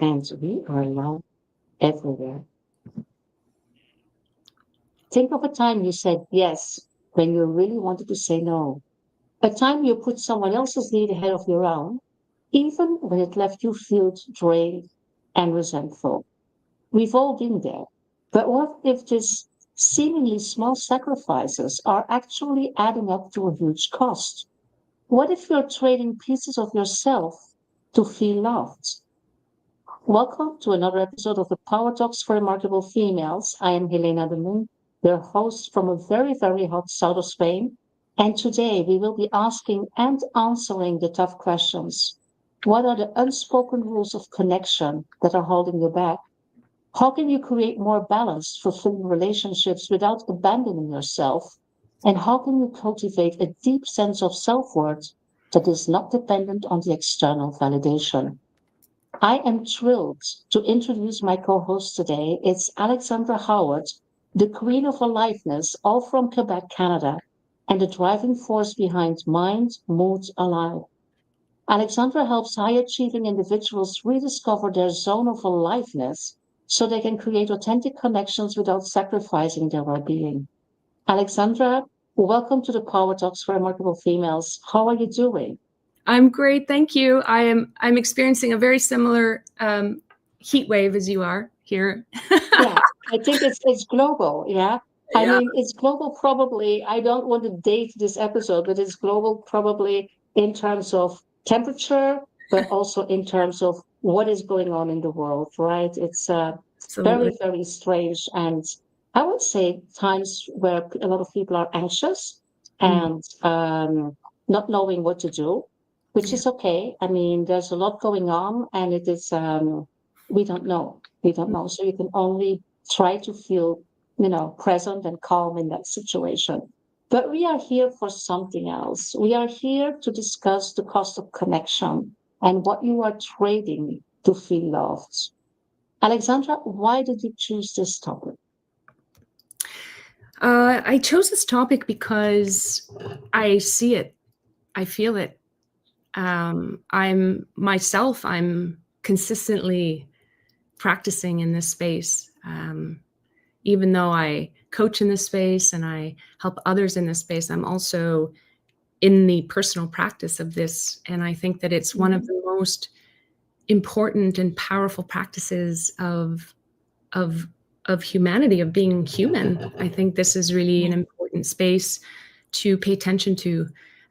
And we are now everywhere. Think of a time you said yes when you really wanted to say no. A time you put someone else's need ahead of your own, even when it left you feel drained and resentful. We've all been there. But what if these seemingly small sacrifices are actually adding up to a huge cost? What if you're trading pieces of yourself to feel loved? Welcome to another episode of the Power Talks for Remarkable Females. I am Helena de Moon, your host from a very, very hot south of Spain. And today we will be asking and answering the tough questions. What are the unspoken rules of connection that are holding you back? How can you create more balanced, fulfilling relationships without abandoning yourself? And how can you cultivate a deep sense of self worth that is not dependent on the external validation? I am thrilled to introduce my co host today. It's Alexandra Howard, the Queen of Aliveness, all from Quebec, Canada, and the driving force behind Mind, Mood, Alive. Alexandra helps high achieving individuals rediscover their zone of aliveness so they can create authentic connections without sacrificing their well being. Alexandra, welcome to the Power Talks for Remarkable Females. How are you doing? I'm great, thank you. I'm experiencing a very similar heat wave as you are here. Yeah, I think it's global. Yeah. I Yeah. mean, it's global probably. I don't want to date this episode, but it's global probably in terms of temperature, but also in terms of what is going on in the world, right? It's very, Absolutely. very strange. And I would say times where a lot of people are anxious Mm, and not knowing what to do, which yeah. is okay. I mean, there's a lot going on, and it is, we don't know. We don't know. So you can only try to feel, present and calm in that situation. But we are here for something else. We are here to discuss the cost of connection and what you are trading to feel loved. Alexandra, why did you choose this topic? I chose this topic because I see it, I feel it. I'm consistently practicing in this space. Even though I coach in this space and I help others in this space, I'm also in the personal practice of this. And I think that it's one of Mhm. the most important and powerful practices of of humanity, of being human. I think this is really an Yeah. important space to pay attention to.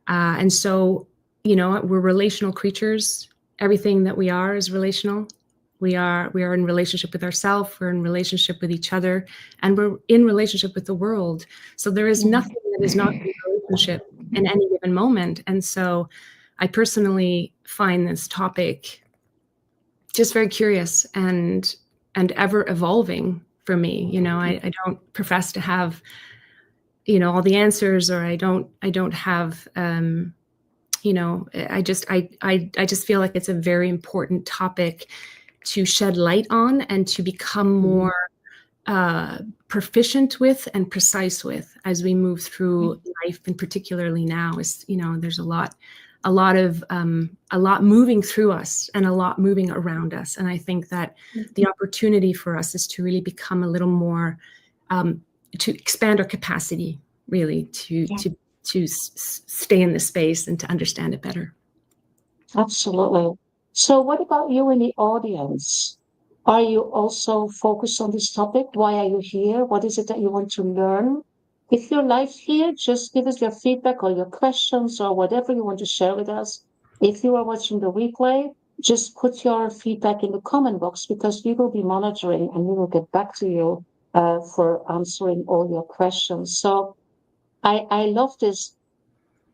And so, we're relational creatures. Everything that we are is relational. We are in relationship with ourselves, we're in relationship with each other, and we're in relationship with the world. So there is Mhm. nothing that is not in relationship in any given moment. And so I personally find this topic just very curious and ever evolving for me. I don't profess to have all the answers, or I don't have I just feel like it's a very important topic to shed light on and to become Mhm. more uh, proficient with and precise with as we move through life, and particularly now. Is there's a lot moving through us and a lot moving around us, and I think that the opportunity for us is to really become a little more, to expand our capacity, really to Yeah, to to stay in the space and to understand it better. absolutely. So, what about you in the audience? Are you also focused on this topic? Why are you here? What is it that you want to learn? If you're live here, just give us your feedback or your questions or whatever you want to share with us. If you are watching the replay, just put your feedback in the comment box because we will be monitoring and we will get back to you for answering all your questions. So I love this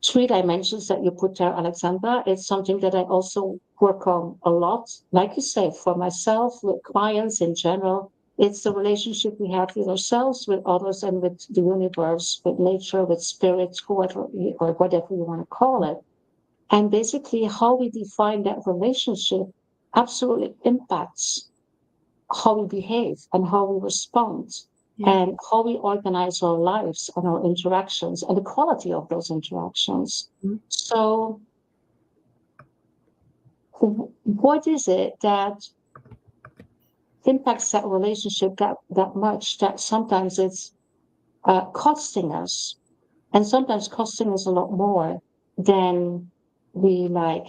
three dimensions that you put there, Alexandra. It's something that I also work on a lot. Like you say, for myself, with clients in general, it's the relationship we have with ourselves, with others, and with the universe, with nature, with spirit, whoever or whatever you want to call it. And basically, how we define that relationship absolutely impacts how we behave and how we respond Yeah. and how we organize our lives and our interactions and the quality of those interactions. Mhm. So, what is it that impacts that relationship that much that sometimes it's costing us, and sometimes costing us a lot more than we like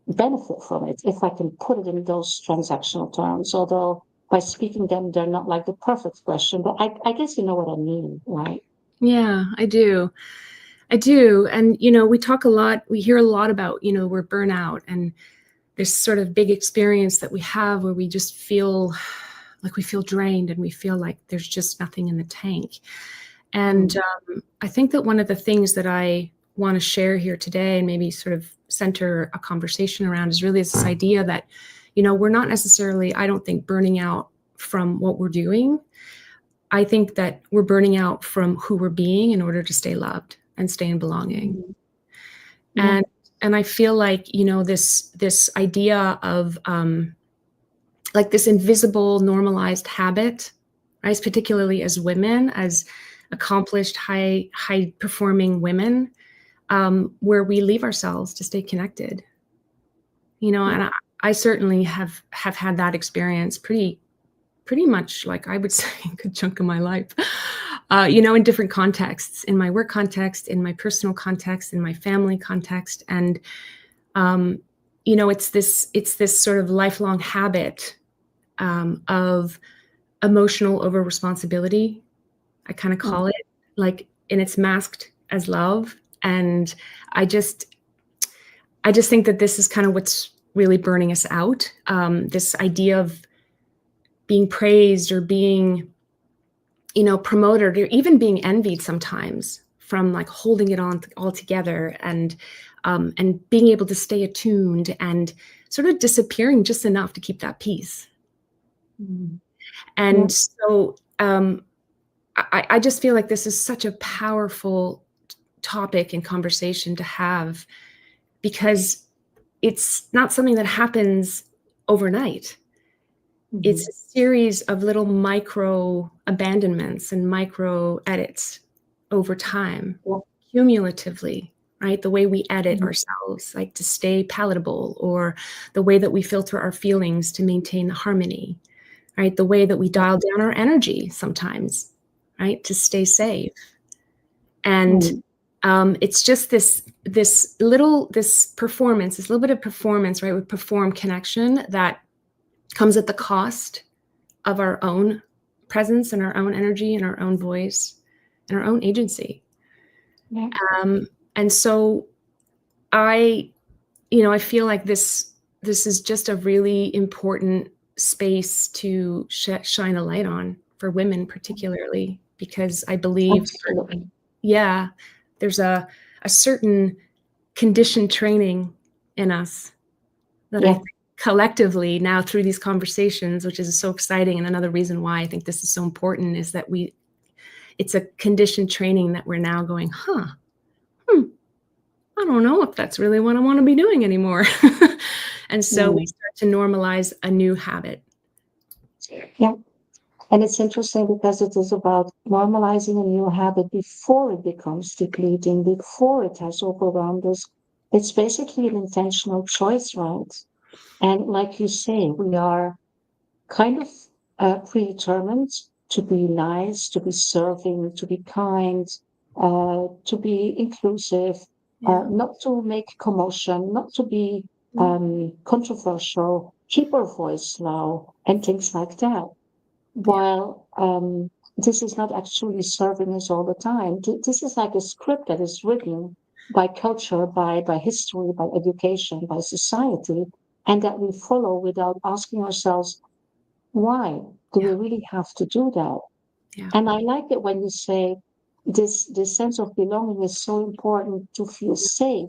benefit from it, if I can put it in those transactional terms. Although by speaking them, they're not like the perfect expression, but I guess you know what I mean, right? Yeah, I do. I do. And, we talk a lot, we hear a lot about, we're burnout and this sort of big experience that we have where we just feel like we feel drained and we feel like there's just nothing in the tank. And I think that one of the things that I want to share here today and maybe sort of center a conversation around is really this idea that, we're not necessarily, I don't think, burning out from what we're doing. I think that we're burning out from who we're being in order to stay loved and stay in belonging. And I feel like, this idea of like this invisible normalized habit, right? Particularly as women, as accomplished, high performing women, where we leave ourselves to stay connected, and I certainly have had that experience pretty much, like I would say, a good chunk of my life, in different contexts, in my work context, in my personal context, in my family context. And, it's this sort of lifelong habit of emotional over responsibility. I kind of call it, like, and it's masked as love. And I just think that this is kind of what's really burning us out. This idea of being praised or being, promoted or even being envied sometimes from like holding it on all together and being able to stay attuned and sort of disappearing just enough to keep that peace. And so I just feel like this is such a powerful topic and conversation to have, because it's not something that happens overnight. It's a series of little micro abandonments and micro edits over time, cumulatively, right? The way we edit ourselves, like to stay palatable, or the way that we filter our feelings to maintain harmony, right? The way that we dial down our energy sometimes, right? To stay safe. And it's just this performance, this little bit of performance, right? We perform connection that comes at the cost of our own presence and our own energy and our own voice and our own agency. And so I feel like this is just a really important space to shine a light on for women, particularly, because I believe, there's a certain conditioned training in us that I think collectively now through these conversations, which is so exciting. And another reason why I think this is so important is that it's a conditioned training that we're now going, I don't know if that's really what I want to be doing anymore. And so we start to normalize a new habit. Yeah. And it's interesting because it is about normalizing a new habit before it becomes depleting, before it has overwhelmed us. It's basically an intentional choice, right? And like you say, we are kind of predetermined to be nice, to be serving, to be kind, to be inclusive, not to make commotion, not to be controversial, keep our voice low, and things like that. While this is not actually serving us all the time. This is like a script that is written by culture, by history, by education, by society, and that we follow without asking ourselves, why do we really have to do that? And I like it when you say this sense of belonging is so important to feel safe.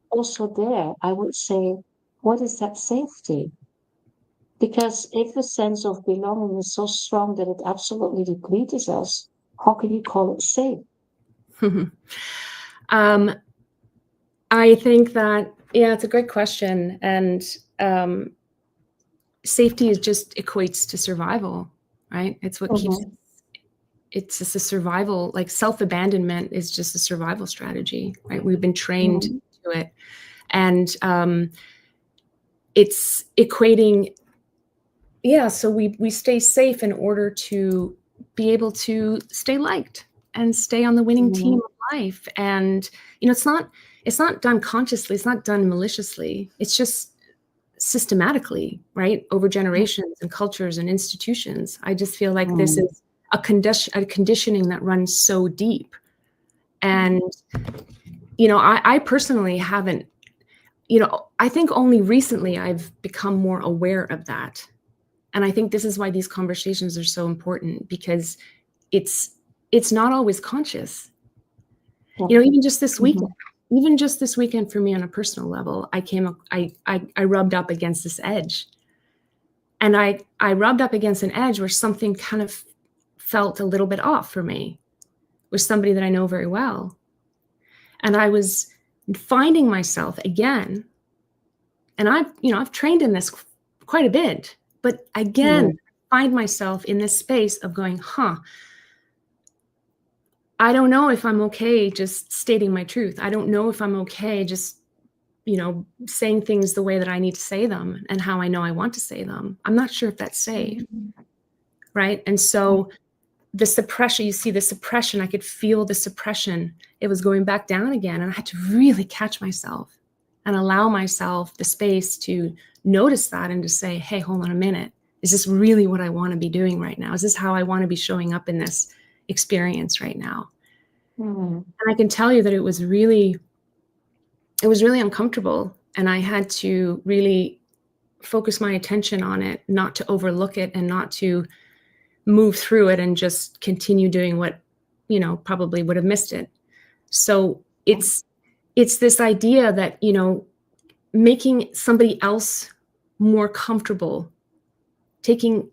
Also there, I would say, what is that safety? Because if the sense of belonging is so strong that it absolutely depletes us, how can you call it safe? I think that, it's a great question. And safety is just equates to survival, right? It's what keeps it's just a survival, like self-abandonment is just a survival strategy, right? We've been trained to it. And it's equating yeah, so we stay safe in order to be able to stay liked and stay on the winning team of life. And it's not done consciously, it's not done maliciously, it's just systematically, right, over generations and cultures and institutions. I just feel like this is a conditioning that runs so deep. And I personally haven't, I think only recently I've become more aware of that. And I think this is why these conversations are so important, because it's not always conscious. Even just this weekend for me on a personal level, I rubbed up against this edge. And I rubbed up against an edge where something kind of felt a little bit off for me with somebody that I know very well. And I was finding myself again, and I've trained in this quite a bit, but again, find myself in this space of going, I don't know if I'm okay just stating my truth. I don't know if I'm okay just, saying things the way that I need to say them and how I know I want to say them. I'm not sure if that's safe. Right. And so the suppression, I could feel the suppression. It was going back down again. And I had to really catch myself and allow myself the space to notice that and to say, hey, hold on a minute. Is this really what I want to be doing right now? Is this how I want to be showing up in this experience right now? And I can tell you that it was really uncomfortable. And I had to really focus my attention on it, not to overlook it and not to move through it and just continue doing what, probably would have missed it. So it's this idea that, making somebody else more comfortable, taking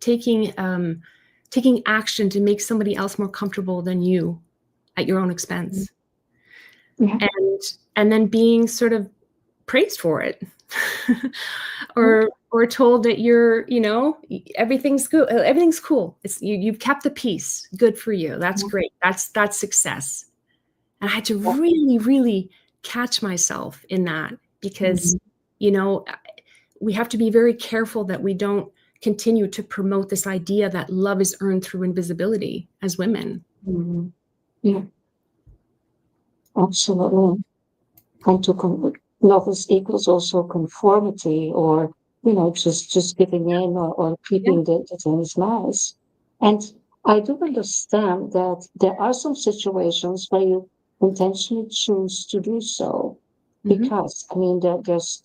action to make somebody else more comfortable than you at your own expense. And then being sort of praised for it or told that you're, everything's good, everything's cool. It's you've kept the peace. Good for you. That's great. That's success. And I had to really, really catch myself in that, because, we have to be very careful that we don't continue to promote this idea that love is earned through invisibility as women. Yeah, absolutely. And love is equals also conformity, or just giving in, or keeping the things nice. And I do understand that there are some situations where you intentionally choose to do so, because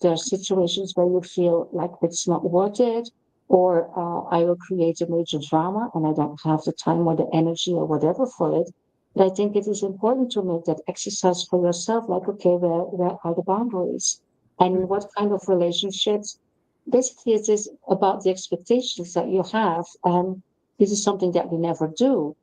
there are situations where you feel like it's not worth it, or I will create a major drama and I don't have the time or the energy or whatever for it. But I think it is important to make that exercise for yourself, like, okay, where are the boundaries? And in what kind of relationships? Basically, it is about the expectations that you have. And this is something that we never do.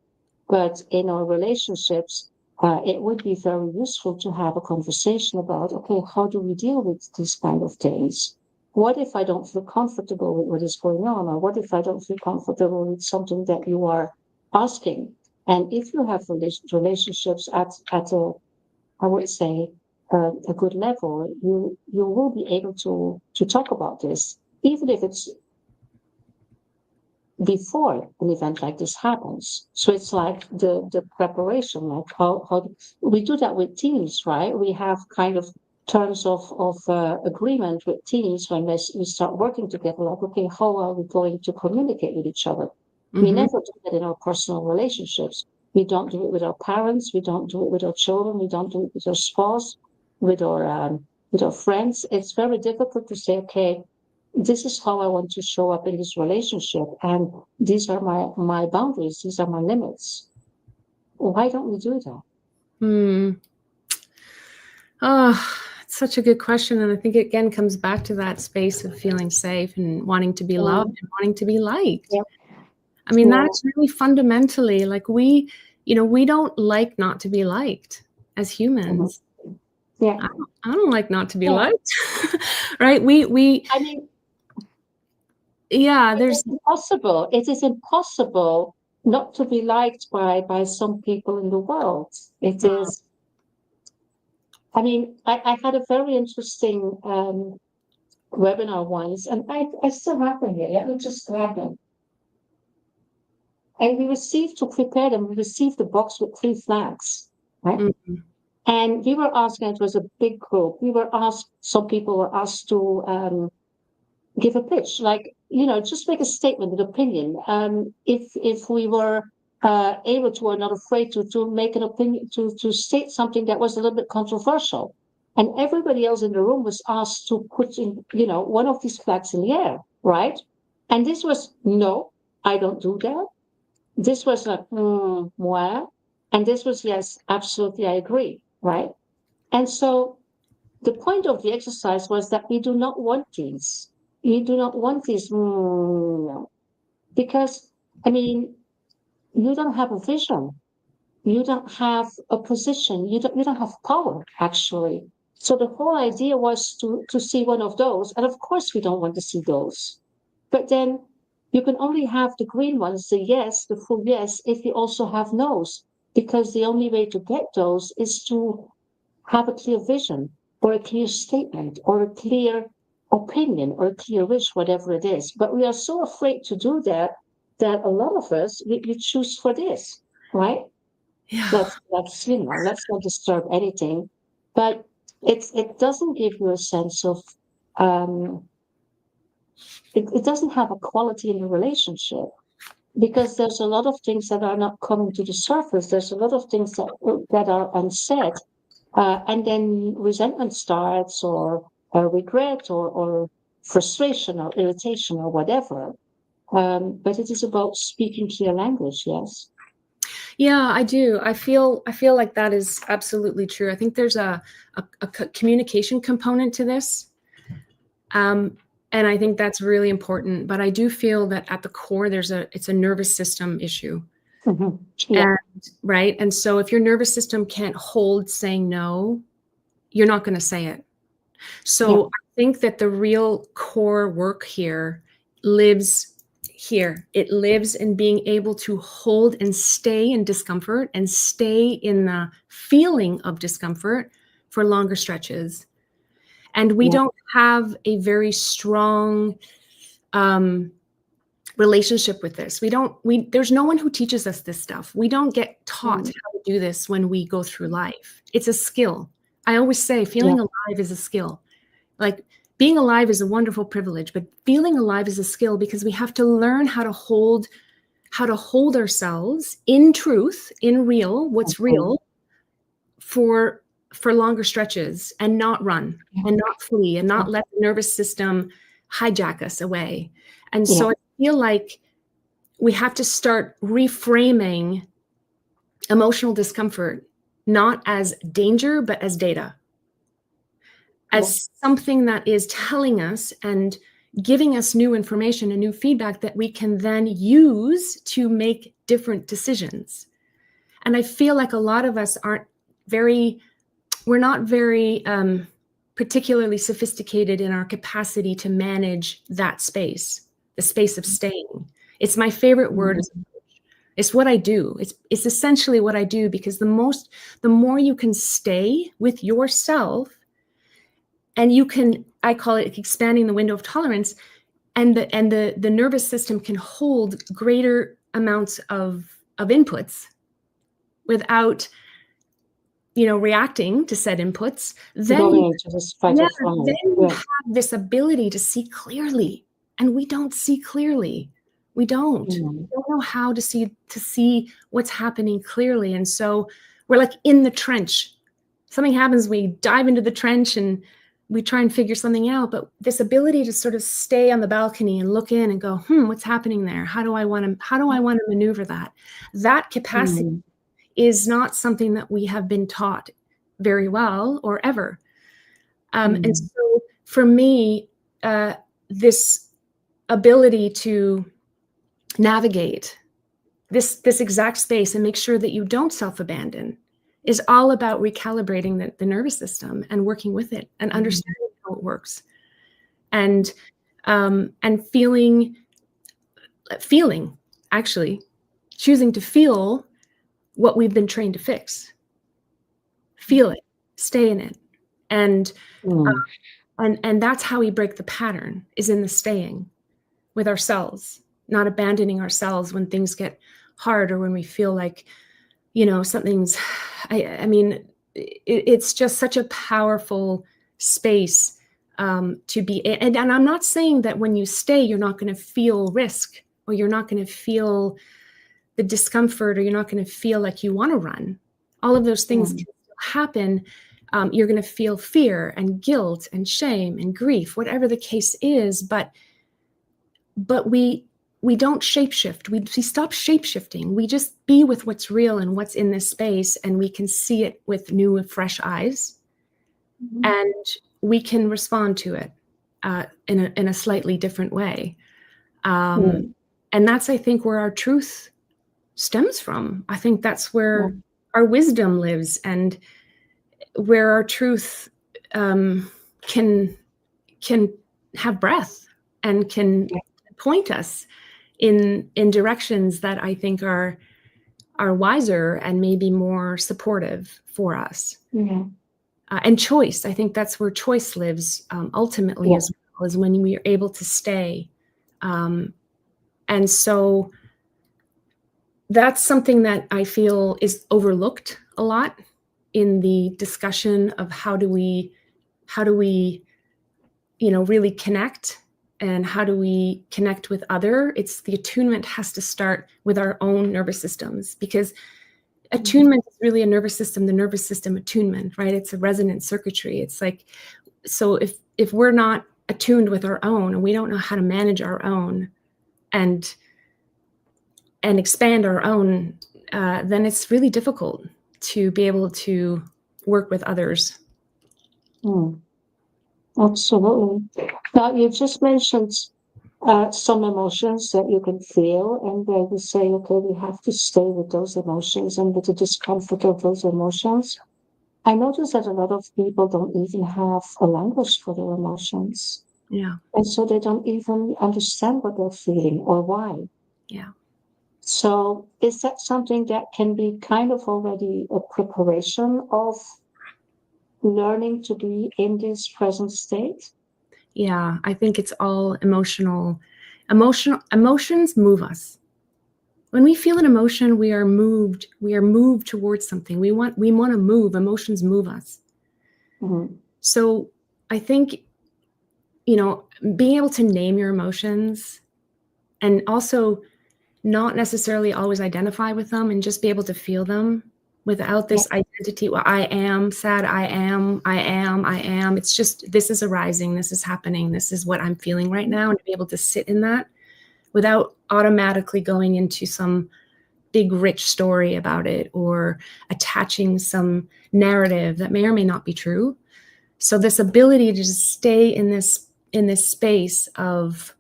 But in our relationships, it would be very useful to have a conversation about, okay, how do we deal with these kind of things? What if I don't feel comfortable with what is going on? Or what if I don't feel comfortable with something that you are asking? And if you have relationships at a, I would say, a good level, you will be able to talk about this, even if it's before an event like this happens. So it's like the preparation, like how we do that with teams, right? We have kind of terms of agreement with teams when we start working together. Like, okay, how are we going to communicate with each other? We never do that in our personal relationships. We don't do it with our parents. We don't do it with our children. We don't do it with our spouse, with our friends. It's very difficult to say, okay, this is how I want to show up in this relationship, and these are my boundaries. These are my limits. Why don't we do that? Oh, it's such a good question. And I think it again comes back to that space of feeling safe and wanting to be loved and wanting to be liked. Yep. I mean, that's really fundamentally, like, we don't like not to be liked as humans. Yeah. I don't like not to be liked. Right? I mean, yeah, there's impossible. It is impossible not to be liked by some people in the world. It is. I mean, I had a very interesting webinar once, and I still have them here. Let me just grab them. And we received, to prepare them, we received the box with 3 flags, right? Mm-hmm. And we were asking, it was a big group. We were asked, some people were asked to give a pitch, like, just make a statement, an opinion. If we were able to, or not afraid to make an opinion, to state something that was a little bit controversial. And everybody else in the room was asked to put in, one of these flags in the air, right? And this was, no, I don't do that. This was like, moi. And this was, yes, absolutely, I agree, right? And so the point of the exercise was that we do not want these. We do not want these, no. Because, I mean, you don't have a vision. You don't have a position. You don't have power, actually. So the whole idea was to see one of those. And of course, we don't want to see those. But then you can only have the green ones, the yes, the full yes, if you also have no's. Because the only way to get those is to have a clear vision or a clear statement or a clear opinion or a clear wish, whatever it is. But we are so afraid to do that that a lot of us, we choose for this, right? Yeah. Let's not disturb anything. But it doesn't give you a sense of, um, it doesn't have a quality in the relationship because there's a lot of things that are not coming to the surface. There's a lot of things that are unsaid, and then resentment starts, or regret, or frustration, or irritation, or whatever. But it is about speaking clear language. Yes. Yeah, I do. I feel like that is absolutely true. I think there's a communication component to this. And I think that's really important. But I do feel that at the core, it's a nervous system issue. Mm-hmm. Yeah. Right. And so if your nervous system can't hold saying no, you're not going to say it. So Yeah. I think that the real core work here lives here. It lives in being able to hold and stay in discomfort and stay in the feeling of discomfort for longer stretches. And we Yeah. don't have a very strong relationship with this. There's no one who teaches us this stuff. We don't get taught how to do this when we go through life. It's a skill. I always say feeling alive is a skill. Like being alive is a wonderful privilege, but feeling alive is a skill because we have to learn how to hold ourselves in truth, in real, what's real for longer stretches and not run and not flee and not let the nervous system hijack us away. And so I feel like we have to start reframing emotional discomfort, not as danger, but as data, as something that is telling us and giving us new information and new feedback that we can then use to make different decisions. And I feel like a lot of us we're not very particularly sophisticated in our capacity to manage that space, the space of staying. It's my favorite word. It's what I do. It's essentially what I do, because the more you can stay with yourself, and I call it expanding the window of tolerance, and the nervous system can hold greater amounts of inputs without reacting to said inputs, then you have this ability to see clearly. And we don't see clearly. We don't know how to see what's happening clearly. And so we're like in the trench. Something happens, we dive into the trench and we try and figure something out. But this ability to sort of stay on the balcony and look in and go, what's happening there? How do I want to maneuver that? That capacity is not something that we have been taught very well or ever. And so for me, this ability to navigate this exact space and make sure that you don't self-abandon is all about recalibrating the nervous system and working with it and understanding how it works, and feeling actually choosing to feel what we've been trained to fix. Feel it, stay in it, and And that's how we break the pattern, is in the staying with ourselves, not abandoning ourselves when things get hard or when we feel like, something's, I mean, it's just such a powerful space to be. And I'm not saying that when you stay, you're not going to feel risk, or you're not going to feel the discomfort, or you're not going to feel like you want to run. All of those things can happen. You're going to feel fear and guilt and shame and grief, whatever the case is. But we don't shapeshift. We stop shapeshifting. We just be with what's real and what's in this space, and we can see it with new, fresh eyes, and we can respond to it in a slightly different way. And that's, I think, where our truth stems from. I think that's where our wisdom lives, and where our truth can have breath and can point us in directions that I think are wiser and maybe more supportive for us. And choice, I think that's where choice lives ultimately, as well, as when we are able to stay. And so that's something that I feel is overlooked a lot in the discussion of how do we really connect, and how do we connect with other. It's the attunement has to start with our own nervous systems, because attunement is really a nervous system, the nervous system attunement, right? It's a resonant circuitry. It's like, so if we're not attuned with our own, and we don't know how to manage our own and expand our own, then it's really difficult to be able to work with others. Absolutely. Now, you just mentioned some emotions that you can feel, and where you say, okay, we have to stay with those emotions and with the discomfort of those emotions. I notice that a lot of people don't even have a language for their emotions. Yeah. And so they don't even understand what they're feeling or why. Yeah. So is that something that can be kind of already a preparation of learning to be in this present state? Yeah, I think it's all emotional. Emotions move us. When we feel an emotion, we are moved towards something. We want to move. Emotions move us. So I think, being able to name your emotions, and also not necessarily always identify with them, and just be able to feel them without this identity. Well, I am sad. I am. It's just, this is arising. This is happening. This is what I'm feeling right now. And to be able to sit in that without automatically going into some big, rich story about it, or attaching some narrative that may or may not be true. So this ability to just stay in this space of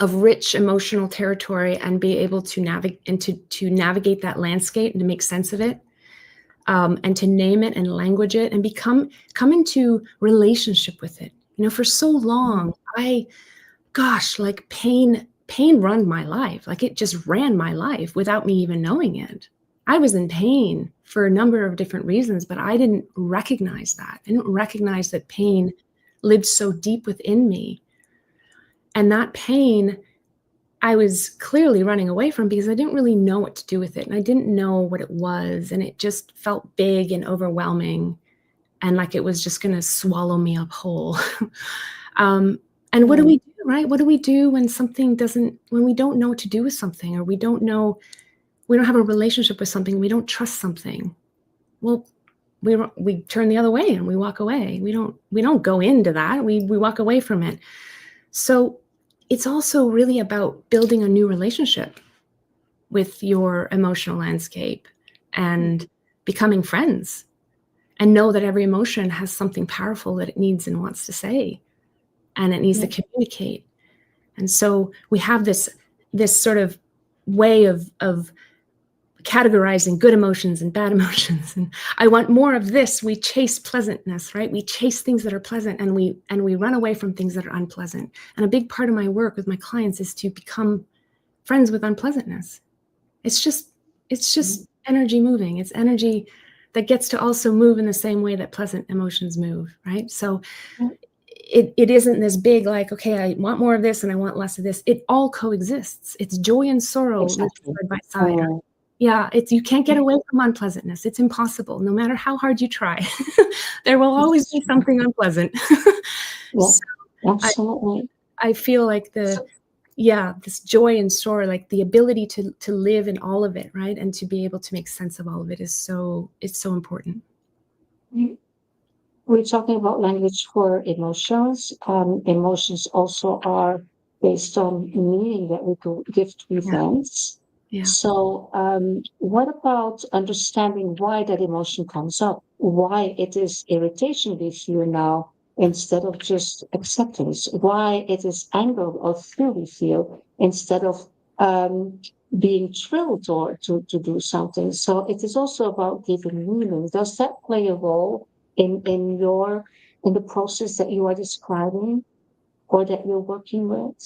rich emotional territory, and be able to navigate that landscape and to make sense of it, and to name it and language it, and come into relationship with it. For so long, pain run my life. Like, it just ran my life without me even knowing it. I was in pain for a number of different reasons, but I didn't recognize that. I didn't recognize that pain lived so deep within me. And that pain I was clearly running away from, because I didn't really know what to do with it. And I didn't know what it was. And it just felt big and overwhelming, and like it was just going to swallow me up whole. And what do we do, right? What do we do when when we don't know what to do with something, or we don't have a relationship with something, we don't trust something? Well, we turn the other way and we walk away. We don't go into that. We walk away from it. So it's also really about building a new relationship with your emotional landscape, and becoming friends, and know that every emotion has something powerful that it needs and wants to say, and it needs to communicate. And so we have this sort of way of categorizing good emotions and bad emotions. And I want more of this. We chase pleasantness, right? We chase things that are pleasant, and we run away from things that are unpleasant. And a big part of my work with my clients is to become friends with unpleasantness. It's just energy moving. It's energy that gets to also move in the same way that pleasant emotions move, right? So it isn't this big, like, okay, I want more of this and I want less of this. It all coexists. It's joy and sorrow living Exactly. side by side. Yeah, you can't get away from unpleasantness. It's impossible, no matter how hard you try. There will always be something unpleasant. Yeah, So absolutely. I feel like this joy and sorrow, like the ability to live in all of it, right? And to be able to make sense of all of it it's so important. We're talking about language for emotions. Emotions also are based on meaning that we give to events. Yeah. So, what about understanding why that emotion comes up? Why it is irritation we feel now instead of just acceptance? Why it is anger or fear we feel instead of being thrilled or to do something? So, it is also about giving meaning. Does that play a role in the process that you are describing or that you're working with?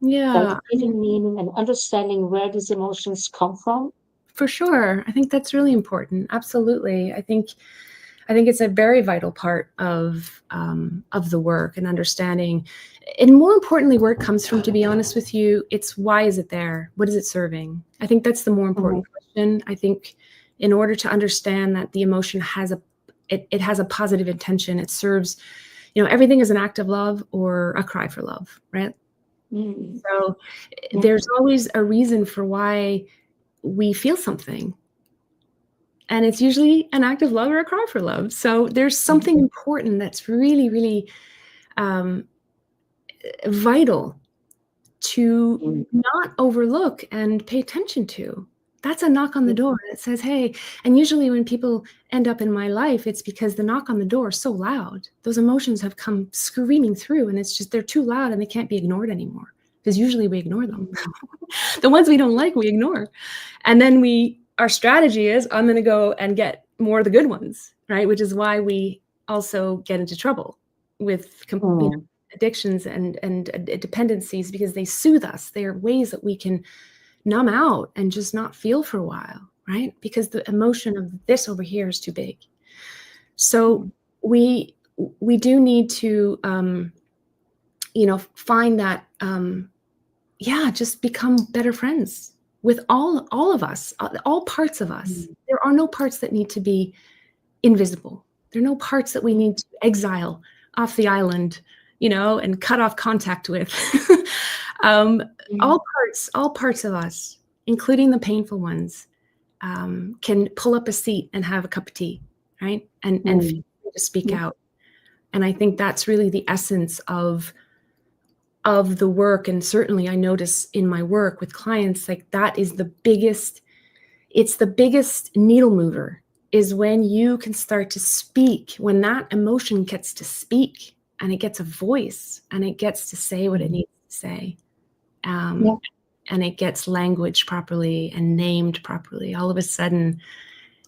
Like Yeah, giving meaning and understanding where these emotions come from? for sure. I think that's really important. Absolutely. I think it's a very vital part of the work and understanding. And more importantly, where it comes from, to be honest with you, it's why is it there? What is it serving? I think that's the more important question. I think in order to understand that the emotion has it has a positive intention, it serves, everything is an act of love or a cry for love, right? So there's always a reason for why we feel something. And it's usually an act of love or a cry for love. So there's something important that's really, really vital to not overlook and pay attention to. That's a knock on the door that says, hey, and usually when people end up in my life, it's because the knock on the door is so loud. Those emotions have come screaming through, and it's just they're too loud and they can't be ignored anymore, because usually we ignore them. The ones we don't like, we ignore. And then our strategy is, I'm going to go and get more of the good ones, right? Which is why we also get into trouble with addictions and dependencies, because they soothe us. They are ways that we can numb out and just not feel for a while, right? Because the emotion of this over here is too big. So we do need to, find that, just become better friends with all of us, all parts of us. There are no parts that need to be invisible. There are no parts that we need to exile off the island, and cut off contact with. All parts of us, including the painful ones, can pull up a seat and have a cup of tea, right? And feel free to speak out. And I think that's really the essence of the work. And certainly I notice in my work with clients, like that is it's the biggest needle mover, is when you can start to speak, when that emotion gets to speak and it gets a voice and it gets to say what it needs to say. And it gets language properly and named properly. All of a sudden,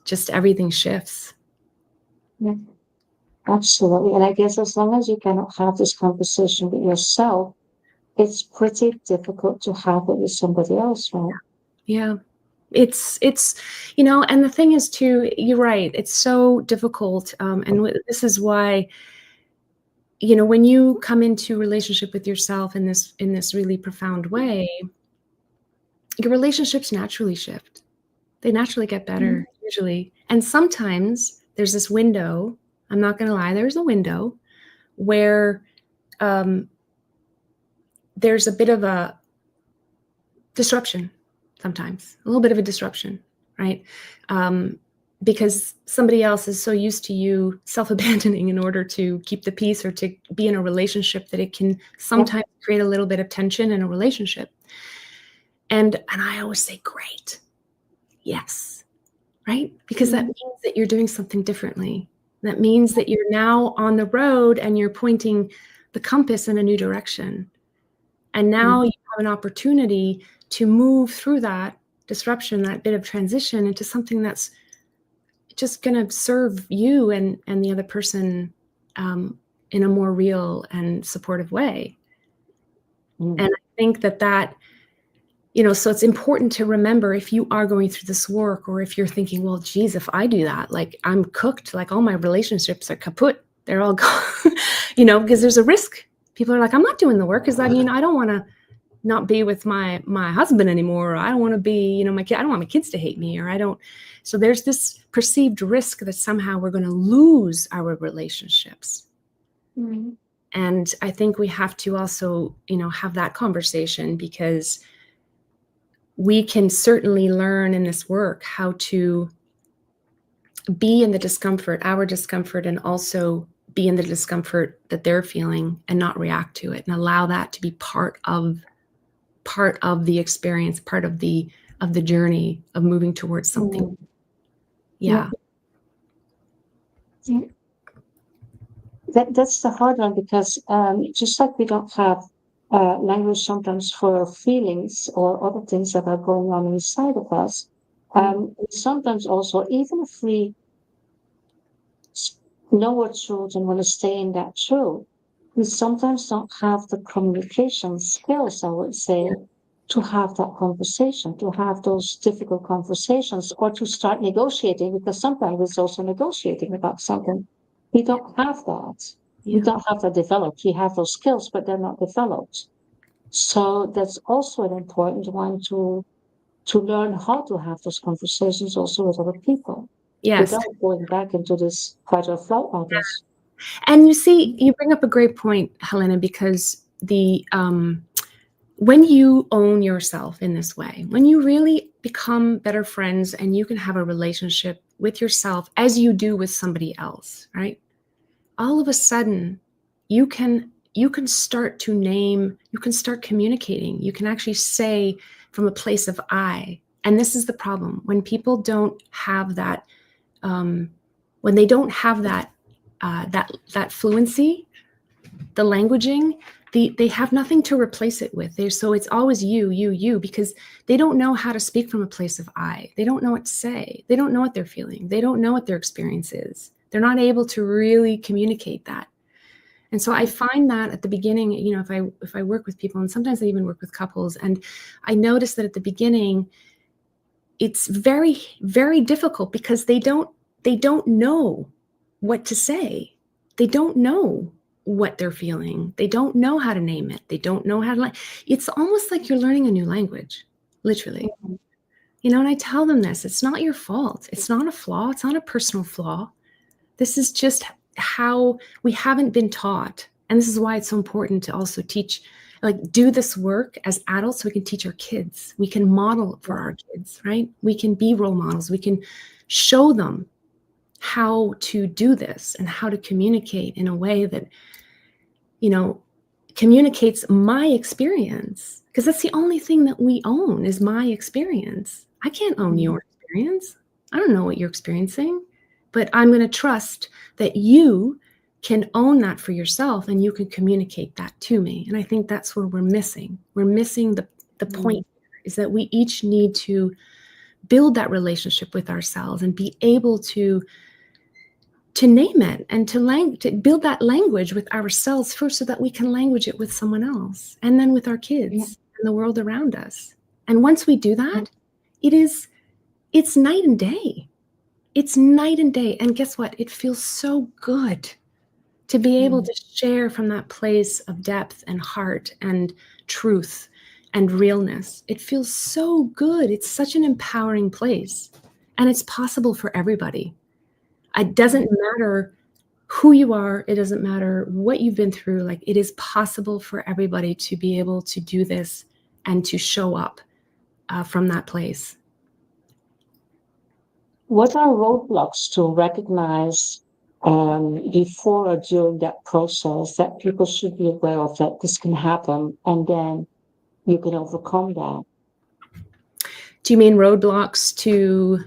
just everything shifts. Yeah, absolutely. And I guess as long as you cannot have this conversation with yourself, it's pretty difficult to have it with somebody else, right? Yeah. It's and the thing is too, you're right, it's so difficult. And this is why, when you come into relationship with yourself in this really profound way, your relationships naturally shift. They naturally get better, usually. And sometimes there's this window, I'm not going to lie, there's a window where there's a bit of a disruption sometimes, a little bit of a disruption, right? Because somebody else is so used to you self-abandoning in order to keep the peace or to be in a relationship that it can sometimes create a little bit of tension in a relationship. And I always say, great. Yes. Right? Because that means that you're doing something differently. That means that you're now on the road and you're pointing the compass in a new direction. And now you have an opportunity to move through that disruption, that bit of transition, into something that's just going to serve you and the other person in a more real and supportive way. And I think that so it's important to remember, if you are going through this work, or if you're thinking, well, geez, if I do that, like I'm cooked, like all my relationships are kaput, They're all gone, you know, because there's a risk. People are like, I'm not doing the work because I mean, I don't want to not be with my husband anymore. Or I don't want to be, you know, I don't want my kids to hate me, or I don't. So there's this perceived risk that somehow we're going to lose our relationships. Mm-hmm. And I think we have to also, you know, have that conversation, because we can certainly learn in this work how to be in the discomfort, our discomfort, and also be in the discomfort that they're feeling and not react to it, and allow that to be part of the experience, part of the journey of moving towards something. Mm. Yeah. Yeah. That's the hard one, because just like we don't have language sometimes for feelings or other things that are going on inside of us, sometimes also, even if we know our truth and want to stay in that truth, we sometimes don't have the communication skills, I would say, to have that conversation, to have those difficult conversations, or to start negotiating, because sometimes it's also negotiating about something. We don't have that. We don't have that developed. We have those skills, but they're not developed. So that's also an important one to learn how to have those conversations also with other people. Yes. Without going back into this fight or flight models. And you see, you bring up a great point, Helena, because when you own yourself in this way, when you really become better friends and you can have a relationship with yourself as you do with somebody else, right? All of a sudden, you can start to name, you can start communicating. You can actually say from a place of I. And this is the problem. When people don't have that, when they don't have that, that fluency, the languaging, they have nothing to replace it with. So it's always you, because they don't know how to speak from a place of I. They don't know what to say. They don't know what they're feeling. They don't know what their experience is. They're not able to really communicate that. And so I find that at the beginning, you know, if I work with people, and sometimes I even work with couples, and I notice that at the beginning, it's very, very difficult, because they don't know what to say. They don't know what they're feeling. They don't know how to name it. They don't know how to, it's almost like you're learning a new language, literally. Mm-hmm. You know, and I tell them this, it's not your fault. It's not a flaw. It's not a personal flaw. This is just how we haven't been taught. And this is why it's so important to also teach, like, do this work as adults so we can teach our kids. We can model for our kids, right? We can be role models. We can show them how to do this and how to communicate in a way that, you know, communicates my experience, because that's the only thing that we own is my experience. I can't own your experience. I don't know what you're experiencing, but I'm going to trust that you can own that for yourself and you can communicate that to me. And I think that's where we're missing. We're missing the point is that we each need to build that relationship with ourselves and be able to name it and to build that language with ourselves first, so that we can language it with someone else, and then with our kids and the world around us. And once we do that, it's night and day. It's night and day. And guess what? It feels so good to be able to share from that place of depth and heart and truth and realness. It feels so good. It's such an empowering place. And it's possible for everybody. It doesn't matter who you are. It doesn't matter what you've been through. Like, it is possible for everybody to be able to do this and to show up from that place. What are roadblocks to recognize before or during that process that people should be aware of, that this can happen, and then you can overcome that? Do you mean roadblocks to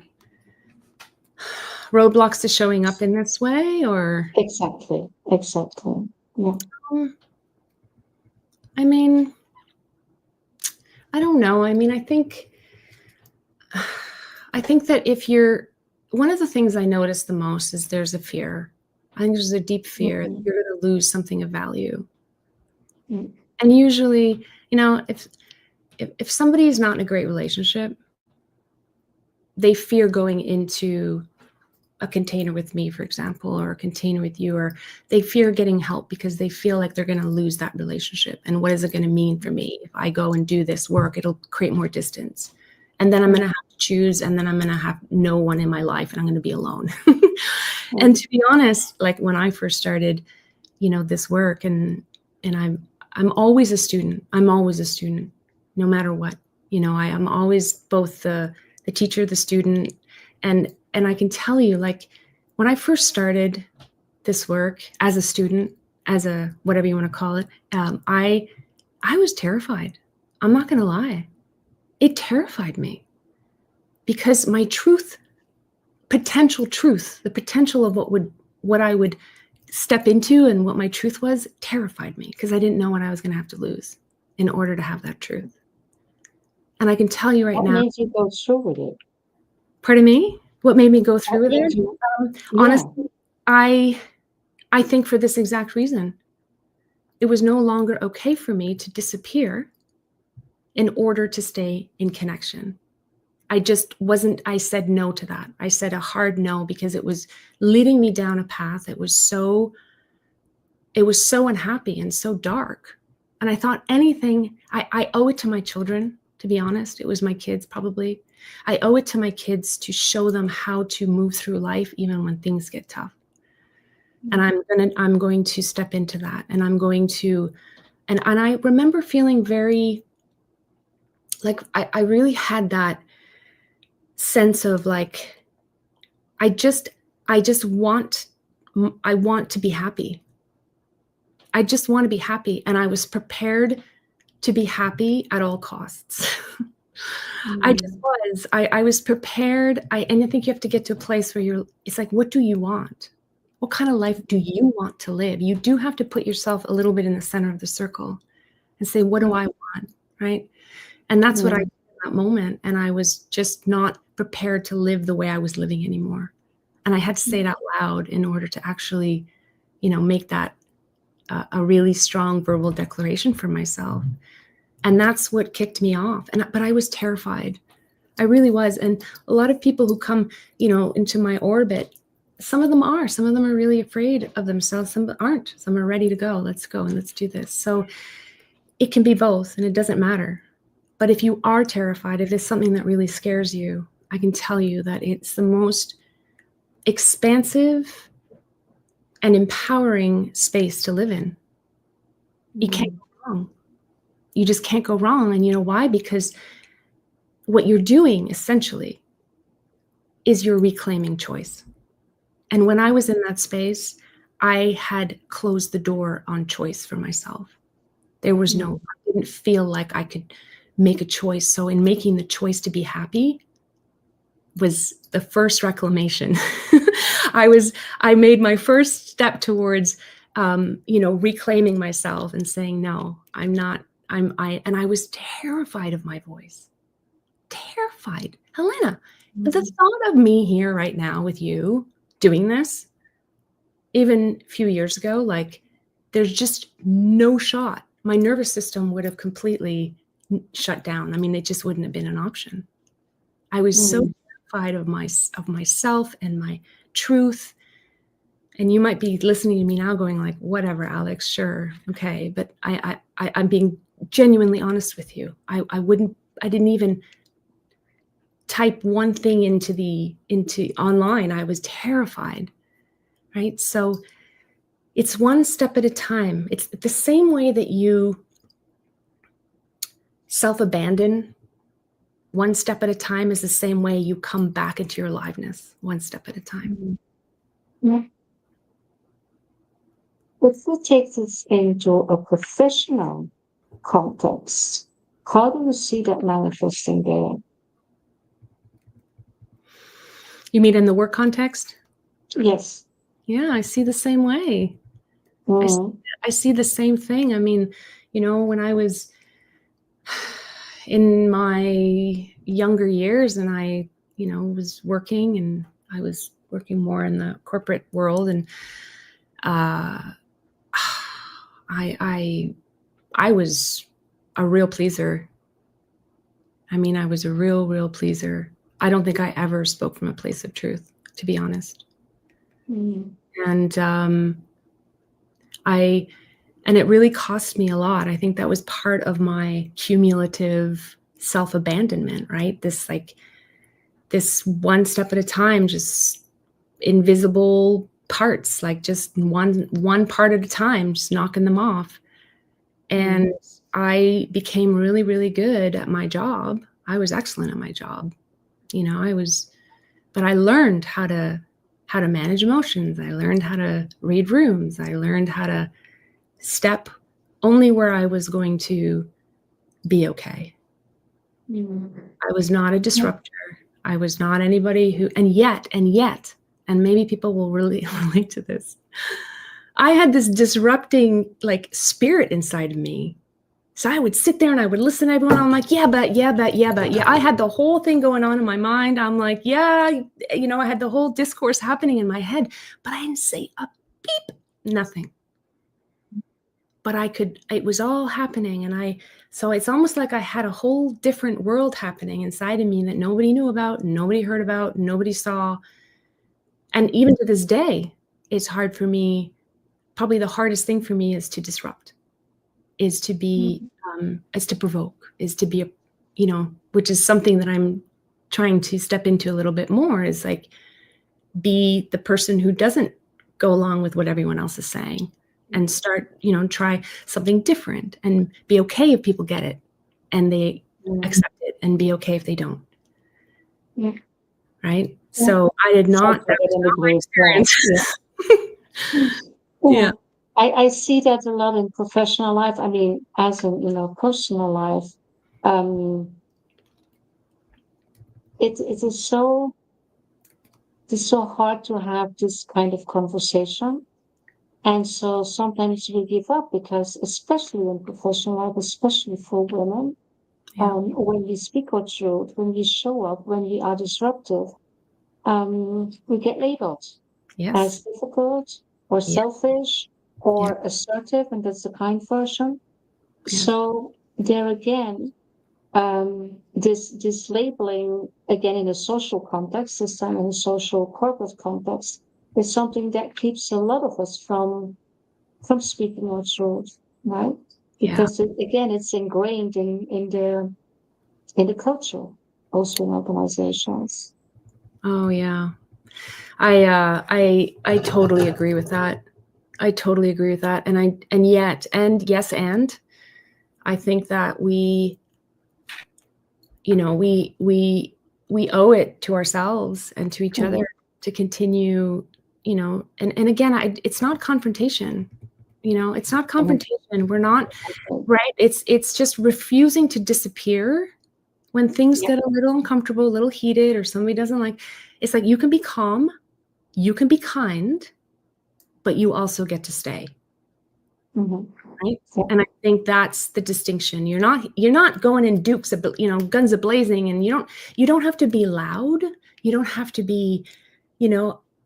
showing up in this way, or? Exactly. Yeah. I mean, I don't know. I mean, I think that if you're, one of the things I notice the most is there's a fear. I think there's a deep fear that you're going to lose something of value. And usually, you know, if somebody is not in a great relationship, they fear going into a container with me, for example, or a container with you, or they fear getting help because they feel like they're going to lose that relationship. And what is it going to mean for me? If I go and do this work, it'll create more distance. And then I'm going to have to choose, and then I'm going to have no one in my life, and I'm going to be alone. And to be honest, like when I first started, this work, and I'm always a student. I'm always a student, no matter what. I am always both the teacher, the student, and I can tell you, like, when I first started this work as a student, as a whatever you want to call it, I was terrified. I'm not going to lie. It terrified me because my potential truth, the potential of what I would step into and what my truth was, terrified me because I didn't know what I was going to have to lose in order to have that truth. And I can tell you right now. What made you go through with it? Pardon me? What made me go through with it? Honestly, I think for this exact reason. It was no longer okay for me to disappear in order to stay in connection. I said no to that. I said a hard no because it was leading me down a path that was so unhappy and so dark. And I thought I owe it to my children, to be honest. It was my kids, probably. I owe it to my kids to show them how to move through life even when things get tough. And I'm going to step into that. And I'm going to, and I remember feeling very, like, I really had that sense of like, I want to be happy. I just want to be happy. And I was prepared to be happy at all costs. I just was. I was prepared. And I think you have to get to a place where it's like, what do you want? What kind of life do you want to live? You do have to put yourself a little bit in the center of the circle and say, what do I want? Right. And that's what I did in that moment. And I was just not prepared to live the way I was living anymore. And I had to say it out loud in order to actually, make that a really strong verbal declaration for myself. And that's what kicked me off. But I was terrified. I really was. And a lot of people who come, into my orbit, some of them are really afraid of themselves. Some aren't. Some are ready to go. Let's go and let's do this. So it can be both, and it doesn't matter. But if you are terrified, if it's something that really scares you, I can tell you that it's the most expansive and empowering space to live in. You can't go wrong. You just can't go wrong. And you know why? Because what you're doing essentially is you're reclaiming choice. And when I was in that space, I had closed the door on choice for myself. There was I didn't feel like I could make a choice. So in making the choice to be happy was the first reclamation. I made my first step towards, reclaiming myself and saying, no, I'm not, and I was terrified of my voice. Terrified. Helena, the thought of me here right now with you doing this, even a few years ago, like, there's just no shot. My nervous system would have completely shut down. I mean, it just wouldn't have been an option. I was so terrified of myself and my truth. And you might be listening to me now going like, whatever, Alex, sure. Okay. But I'm being genuinely honest with you. I didn't even type one thing into online. I was terrified. Right. So it's one step at a time. It's the same way that you self-abandon one step at a time is the same way you come back into your aliveness, one step at a time. Yeah. If we take this into a professional context, how do you see that manifesting there? You mean in the work context? Yes. Yeah, I see the same way. I see the same thing. I mean, when I was in my younger years and I, was working, and I was working more in the corporate world, and I was a real pleaser. I mean, I was a real pleaser. I don't think I ever spoke from a place of truth, to be honest. Mm. And and it really cost me a lot. I think that was part of my cumulative self-abandonment, right? This one step at a time, just invisible parts, like just one part at a time, just knocking them off. And I became really, really good at my job. I was excellent at my job. But I learned how to manage emotions. I learned how to read rooms. I learned how to step only where I was going to be okay. I was not a disruptor. I was not anybody who, and yet, and maybe people will really relate to this, I had this disrupting like spirit inside of me. So I would sit there and I would listen to everyone. I'm like, yeah, but. I had the whole thing going on in my mind. I'm like, yeah, I had the whole discourse happening in my head, but I didn't say a beep, nothing. But it was all happening. So it's almost like I had a whole different world happening inside of me that nobody knew about, nobody heard about, nobody saw. And even to this day, it's hard for me. Probably the hardest thing for me is to disrupt, is to be, is to provoke, is to be, which is something that I'm trying to step into a little bit more, is like, be the person who doesn't go along with what everyone else is saying and start, try something different and be okay if people get it and they accept it, and be okay if they don't. Yeah. Right. Yeah. So I did not, that was not my experience. Yeah. I see that a lot in professional life. I mean, as in, personal life, it is so hard to have this kind of conversation. And so sometimes we give up because, especially in professional life, especially for women, when we speak our truth, when we show up, when we are disruptive, we get labeled as difficult or selfish or assertive, and that's the kind version. So there again, this labeling again in a social context, this time in a social corporate context, is something that keeps a lot of us from speaking our truth, right? Because again, it's ingrained in the culture, also in organizations. Oh yeah, I totally agree with that. I totally agree with that. And yes, I think that we owe it to ourselves and to each other to continue, and again, it's not confrontation. It's not confrontation. We're not, right? It's just refusing to disappear when things get a little uncomfortable, a little heated, or somebody doesn't like. It's like, you can be calm, you can be kind, but you also get to stay. Right? And I think that's the distinction. You're not going in dukes, guns a-blazing, and you don't have to be loud. You don't have to be,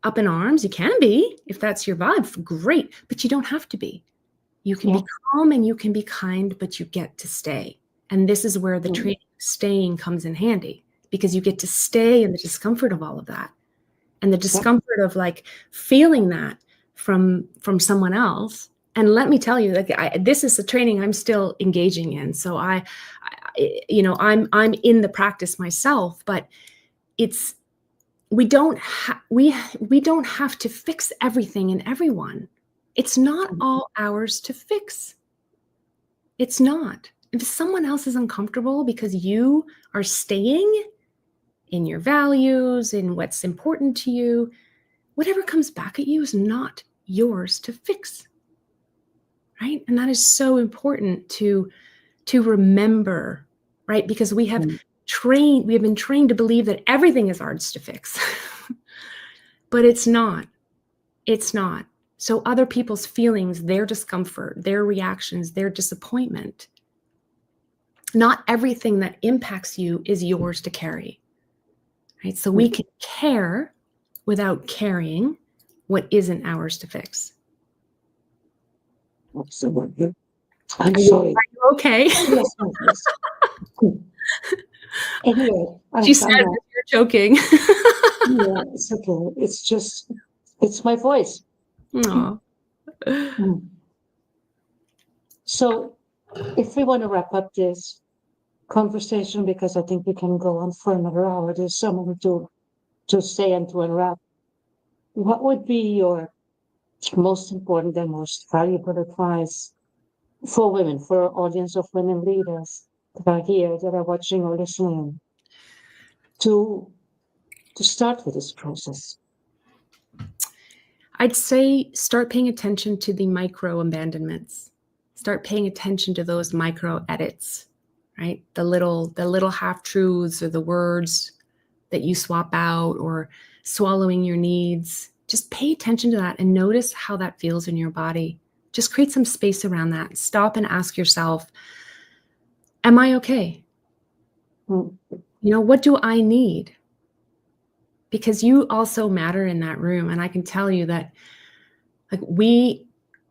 up in arms. You can be, if that's your vibe, great, but you don't have to be. You can be calm and you can be kind, but you get to stay. And this is where the training of staying comes in handy, because you get to stay in the discomfort of all of that, and the discomfort of like feeling that from someone else. And let me tell you, like, this is the training I'm still engaging in. So I'm in the practice myself, but we don't have to fix everything and everyone. It's not all ours to fix. It's not. If someone else is uncomfortable because you are staying in your values, in what's important to you, whatever comes back at you is not yours to fix. Right? And that is so important to remember, right? Because we have been trained to believe that everything is ours to fix. But it's not. It's not. So other people's feelings, their discomfort, their reactions, their disappointment, not everything that impacts you is yours to carry. Right? So we can care without carrying what isn't ours to fix. Absolutely. I'm sorry. Are you okay? Yes. Anyway, she said you're joking. Yeah, it's okay. It's just It's my voice. Aw. Mm. So if we want to wrap up this conversation, because I think we can go on for another hour, there's so much to say and to unwrap. What would be your most important and most valuable advice for women, for our audience of women leaders that are here, that are watching or listening, to start with this process? I'd say start paying attention to the micro abandonments. Start paying attention to those micro edits, right? The little half truths or the words that you swap out or swallowing your needs. Just pay attention to that and notice how that feels in your body. Just create some space around that. Stop and ask yourself, am I okay? Mm. What do I need? Because you also matter in that room. And I can tell you that like we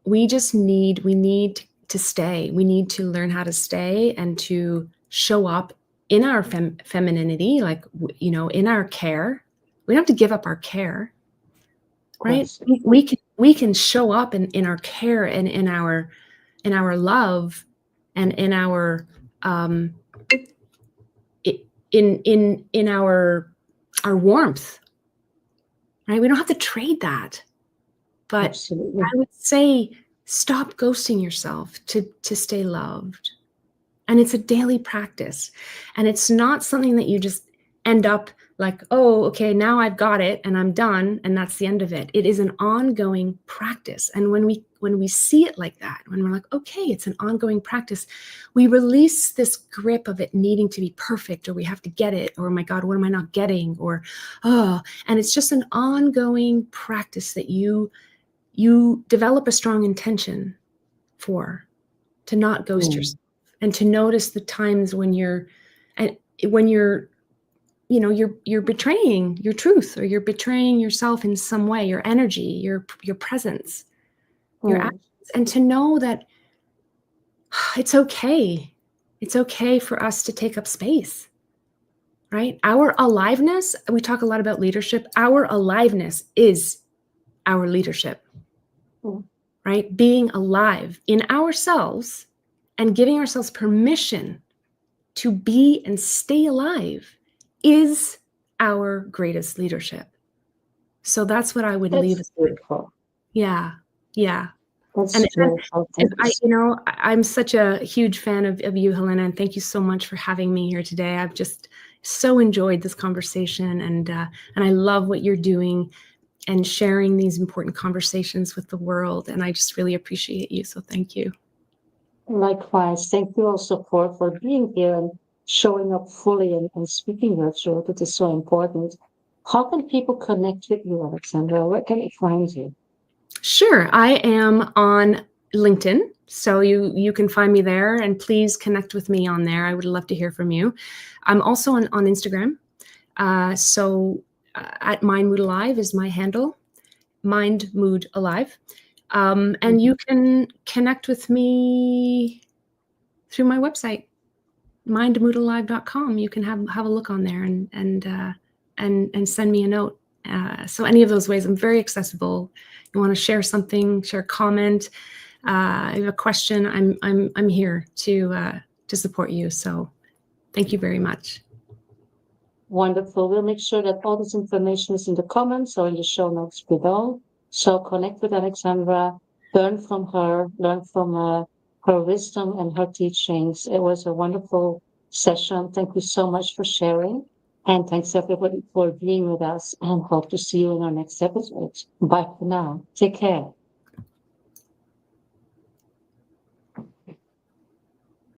need to stay. We need to learn how to stay and to show up in our femininity, like, in our care. We don't have to give up our care, right? We can show up in our care and in our love and in our in our warmth, right? We don't have to trade that. But Absolutely. I would say stop ghosting yourself to stay loved. And it's a daily practice. And it's not something that you just end up like, oh, okay, now I've got it and I'm done and that's the end of it. It is an ongoing practice. And when we see it like that, when we're like, okay, it's an ongoing practice, we release this grip of it needing to be perfect, or we have to get it, or oh my God, what am I not getting? Or, and it's just an ongoing practice that you develop a strong intention to not ghost yourself, and to notice the times when you're you're betraying your truth, or you're betraying yourself in some way, your energy, your presence, your actions, and to know that it's okay. It's okay for us to take up space, right? Our aliveness, we talk a lot about leadership. Our aliveness is our leadership. Right? Being alive in ourselves and giving ourselves permission to be and stay alive is our greatest leadership. So that's what I would leave. That's beautiful. Yeah. That's And beautiful. I'm such a huge fan of you, Helena, and thank you so much for having me here today. I've just so enjoyed this conversation, and I love what you're doing and sharing these important conversations with the world. And I just really appreciate you. So thank you. Likewise. Thank you also for being here and showing up fully and speaking your truth. It is so important. How can people connect with you, Alexandra? Where can they find you? Sure. I am on LinkedIn. So you can find me there, and please connect with me on there. I would love to hear from you. I'm also on Instagram. At Mind Mood Alive is my handle, Mind Mood Alive. And you can connect with me through my website, mindmoodalive.com. You can have a look on there and send me a note. So any of those ways, I'm very accessible. You want to share something, share a comment, you have a question, I'm here to support you. So thank you very much. Wonderful. We'll make sure that all this information is in the comments or in the show notes below. So connect with Alexandra, learn from her, learn from her wisdom and her teachings. It was a wonderful session. Thank you so much for sharing. And thanks everybody for being with us, and hope to see you in our next episode. Bye for now. Take care.